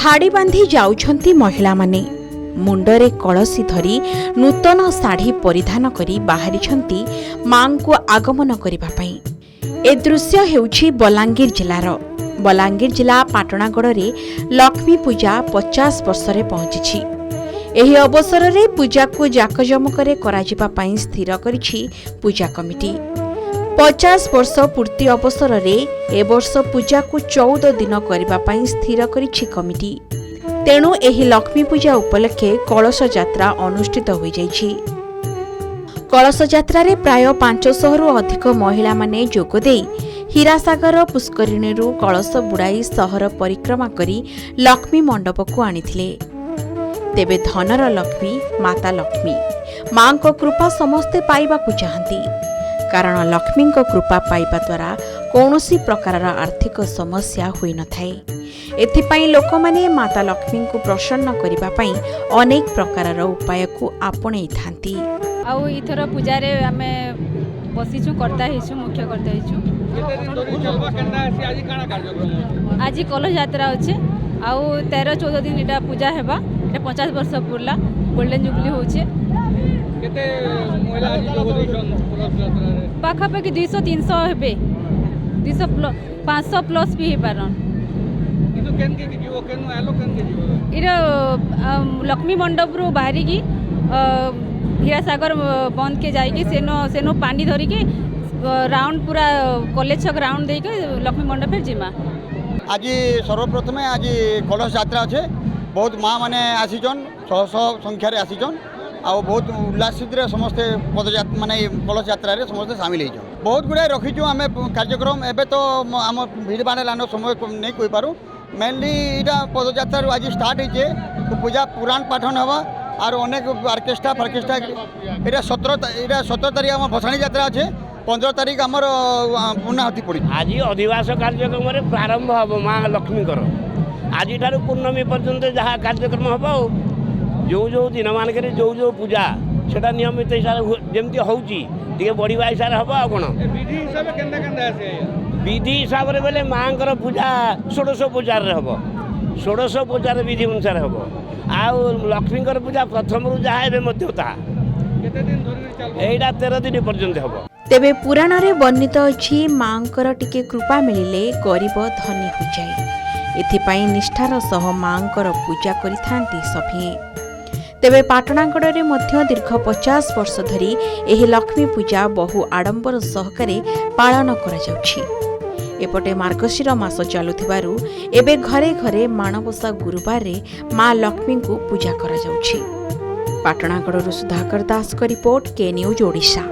धाड़ी बांधी जाउछंती महिला माने मुंडरे कलसी धरी नूतन साड़ी परिधान करी बाहरिछंती मां को आगमन करिबा पई। ए दृश्य हेउछि बलांगीर जिलार। बलांगीर जिला पाटणागढ़ रे लक्ष्मी पूजा 50 वर्ष रे पहुंची। एही अवसर रे पूजा को जाकजमकरे कराजिबा पई स्थिर करिछि पूजा कमिटी। 50 वर्ष पूर्ति अवसर रे ए वर्ष पूजा को 14 दिन करबा पई स्थिर करिछि कमिटी। तेणु एही लक्ष्मी पूजा उपलक्षे कलश यात्रा अनुष्ठित होई जाइछि। कलश यात्रा रे प्राय 500 रु अधिक महिला माने जोग देई हीरासागर पुष्करिणीरू कलश बुड़ाई सहर परिक्रमा करी लक्ष्मी मंडप को आनिथिले। तेबे धनर लक्ष्मी माता लक्ष्मी मां को कृपा समस्ते पाइबाकू चाहती, कारण लक्ष्मी को कृपा पाइबा द्वारा कौनसी प्रकार आर्थिक समस्या हुई न थाए। एथिपाई लोक माने माता लक्ष्मी को प्रसन्न करिबा पई अनेक प्रकार उपाय को आपणै थांती। आउ इथर पूजा रे आमे बसिछु करता हिछु मुख्य करता हिछु। आज कलश यात्रा अच्छे आउ 13-14 दिन इटा पूजा हेबा। इटा 50 वर्ष पुरला गोल्डन जुबली होचे। केते महिला आज जोग दैछन कलश यात्रा रे पाखापाखि 200-300 हेबे। 500 प्लस भी हे पारन। किंतु केन के जीवो केन आलो केन के जीवो इरा लक्ष्मी मंडप रो बाहरी की हीरासागर बंद के जाई के सेनो पानी धरी के राउंड पूरा कॉलेज छक राउंड दे के लक्ष्मी मंडप पे जिमा। आज सर्वप्रथमे आज कलश यात्रा अच्छे। बहुत माँ मैंने आसीचन 600 संख्यार आसीचन आ बहुत उल्लासित समस्ते पदयात्रा माने कलश यात्रा रे समस्ते सामिल होइछन। बहुत गुड़ाए रखीचु आम कार्यक्रम। एबे तो आम भीड़ भाड़ लान समय नहीं कहि पारू। मेनली इटा पदयात्रा आज स्टार्ट होइछे। तो पूजा पुराण पाठन हवा और अनेक ऑर्केस्ट्रा फार्केस्ट्रा इटा 17 तारीख आम भसाणी यात्रा अच्छे। 15 तारीख आमर पूर्णाहुति पड़ी। आज अधिवास कार्यक्रम प्रारंभ हम माँ लक्ष्मी आज ठार पूर्णमी पर्यंत जहाँ कार्यक्रम हम जो जो दिन मानक जो पूजा से नियमित हिसाब से जमी होती बढ़िया हिसाब से हम आ कौन विधि हिसाब से बोले माँ पूजा 16 हम 16 विधि अनुसार हम आउ लक्ष्मी पूजा प्रथम जहाँ एटा 13 दिन पर्यंत हम। तेबे पुराण रे वर्णित अछि मांकर टिके कृपा मिलिले गरीब धनी हो जाए। एथिपाई निष्ठार सह मांकर पूजा करिथांती सभिए। तेबे पाटणागढ़ रे मध्य दीर्घ 50 वर्ष धरी एही लक्ष्मी पूजा बहु आडंबर सहकारे पालन करा जाउछि। एपटे मार्गशीर मास चालुथिबारु एबे घरे घरे माणबसा गुरुवार रे मां लक्ष्मी को पूजा करा जाउछि। पाटणागढ़ सुधाकर दास का रिपोर्ट के न्यूज ओडिशा।